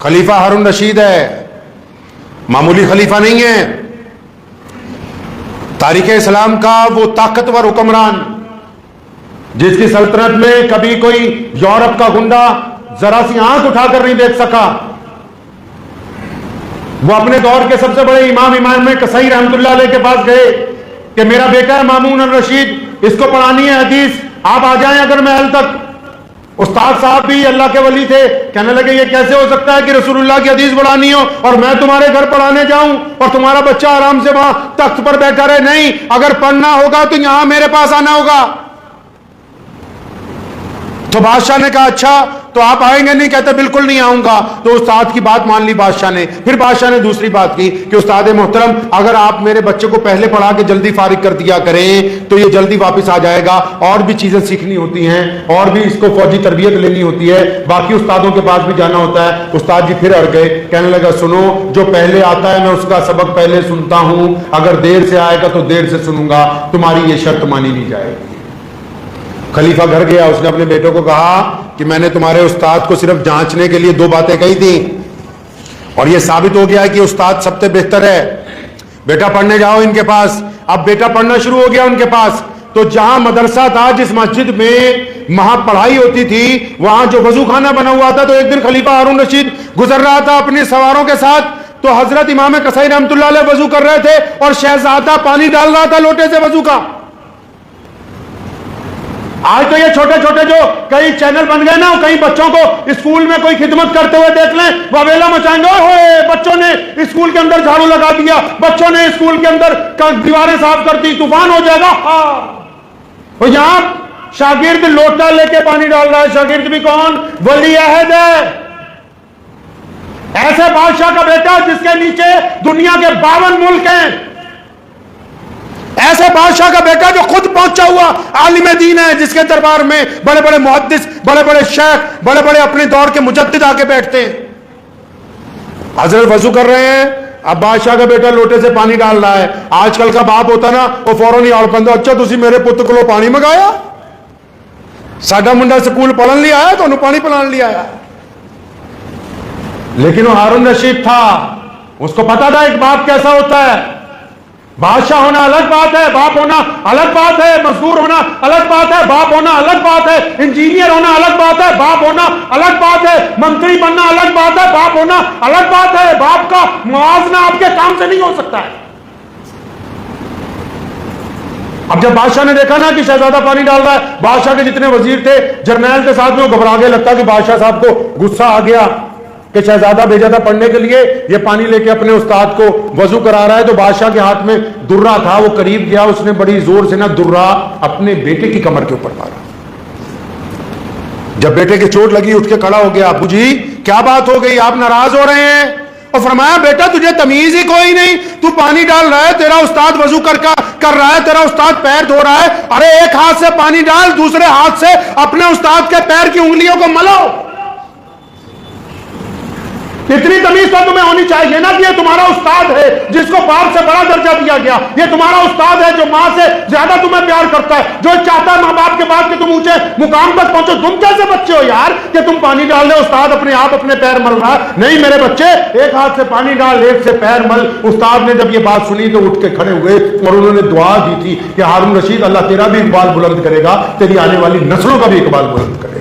खलीफा हारून रशीद है, मामूली खलीफा नहीं है। तारीख इस्लाम का वो ताकतवर हुक्मरान जिसकी सल्तनत में कभी कोई यूरोप का गुंडा जरा सी आंख उठाकर नहीं देख सका। वो अपने दौर के सबसे बड़े इमाम कसई रहमतुल्लाह अलैह के पास गए कि मेरा बेटा है मामून अल रशीद, इसको पढ़ानी है हदीस, आप आ जाएं अगर महल तक। उस्ताद साहब भी अल्लाह के वली थे, कहने लगे ये कैसे हो सकता है कि रसूलुल्लाह की हदीस पढ़ानी हो और मैं तुम्हारे घर पढ़ाने जाऊं और तुम्हारा बच्चा आराम से वहां तख्त पर बैठा रहे। नहीं, अगर पढ़ना होगा तो यहां मेरे पास आना होगा। तो बादशाह ने कहा अच्छा तो आप आएंगे नहीं? कहते बिल्कुल नहीं आऊंगा। तो उस्ताद की बात मान ली बादशाह ने। फिर बादशाह ने दूसरी बात की कि उस्ताद मोहतरम, अगर आप मेरे बच्चे को पहले पढ़ा के जल्दी फारिग कर दिया करें तो ये जल्दी वापस आ जाएगा। और भी चीजें सीखनी होती हैं और भी इसको फौजी तरबियत लेनी होती है, बाकी उस्तादों के पास भी जाना होता है। उस्ताद जी फिर अड़ गए, कहने लगा सुनो, जो पहले आता है मैं उसका सबक पहले सुनता हूं, अगर देर से आएगा तो देर से सुनूंगा, तुम्हारी ये शर्त मानी नहीं जाएगी। खलीफा घर गया, उसने अपने बेटों को कहा कि मैंने तुम्हारे उस्ताद को सिर्फ जांचने के लिए 2 बातें कही थी और यह साबित हो गया है कि उस्ताद सबसे बेहतर है। बेटा पढ़ने जाओ इनके पास। अब बेटा पढ़ना शुरू हो गया उनके पास। तो जहां मदरसा था, जिस मस्जिद में वहां पढ़ाई होती थी, वहां जो वजू खाना बना हुआ था, तो एक दिन खलीफा हारून रशीद गुजर रहा था अपने सवारों के साथ। तो हजरत इमाम कसई रहमतुल्लाह अलैह वजू कर रहे थे और शहजादा पानी डाल रहा था लोटे से वजू का। आज तो ये छोटे छोटे जो कई चैनल बन गए ना, कई बच्चों को स्कूल में कोई खिदमत करते हुए देख लें, ववेला मचाएंगे, ओए बच्चों ने स्कूल के अंदर झाड़ू लगा दिया, बच्चों ने स्कूल के अंदर दीवारें साफ कर दी, तूफान हो जाएगा। और यहां शागिर्द लोटा लेके पानी डाल रहा है। शागिर्द भी कौन? वली अहद है। ऐसे बादशाह का बेटा जिसके नीचे दुनिया के 52 मुल्क हैं, ऐसे बादशाह का बेटा जो खुद पहुंचा हुआ आलिम दीन है, जिसके दरबार में बड़े बड़े मुहद्दिस, बड़े बड़े शेख, बड़े बड़े अपने दौर के मुजद्दिद आके बैठते हैं। हजरत वजू कर रहे हैं, अब बादशाह का बेटा लोटे से पानी डाल रहा है। आजकल का बाप होता ना, वो फौरन ही आड़पंदा, अच्छा तुसी मेरे पुत्र को पानी मंगाया, साडा मुंडा स्कूल पढ़न लिया आया, तो पानी पिलाने लिया आया। लेकिन वो हारून रशीद था, उसको पता था एक बाप कैसा होता है। बादशाह होना अलग बात है, बाप होना अलग बात है, मजदूर होना अलग बात है, बाप होना अलग बात है, इंजीनियर होना अलग बात है, बाप होना अलग बात है, मंत्री बनना अलग बात है, बाप होना अलग बात है। बाप का मुआवजा आपके काम से नहीं हो सकता है। अब जब बादशाह ने देखा ना कि शहजादा पानी डाल रहा है, बादशाह के जितने वजीर थे, जर्नैल के साथ में, वो घबरा गए। लगता कि बादशाह साहब को गुस्सा आ गया कि शहजादा भेजा था पढ़ने के लिए, ये पानी लेके अपने उस्ताद को वजू करा रहा है। तो बादशाह के हाथ में दुर्रा था, वो करीब गया, उसने बड़ी जोर से ना दुर्रा अपने बेटे की कमर के ऊपर मारा। जब बेटे की चोट लगी, उठ के खड़ा हो गया, अबू जी क्या बात हो गई, आप नाराज हो रहे हैं? और फरमाया बेटा तुझे तमीज ही कोई नहीं, तू पानी डाल रहा है, तेरा उस्ताद वजू कर रहा है, तेरा उस्ताद पैर धो रहा है, अरे एक हाथ से पानी डाल, दूसरे हाथ से अपने उस्ताद के पैर की उंगलियों को मलो। इतनी तमीज तो तुम्हें होनी चाहिए ना कि ये तुम्हारा उस्ताद है जिसको बाप से बड़ा दर्जा दिया गया, ये तुम्हारा उस्ताद है जो मां से ज्यादा तुम्हें प्यार करता है, जो चाहता है मां बाप के बाद कि तुम ऊंचे मुकाम तक पहुंचो। तुम कैसे बच्चे हो यार कि तुम पानी डाल रहे, उस्ताद अपने आप अपने पैर मल रहा है। नहीं मेरे बच्चे, एक हाथ से पानी डाल, एक से पैर मल। उस्ताद ने जब ये बात सुनी तो उठ के खड़े हुए और उन्होंने दुआ दी थी कि हारून रशीद, अल्लाह तेरा भी इकबाल बुलंद करेगा, तेरी आने वाली नस्लों का भी इकबाल बुलंद करेगा।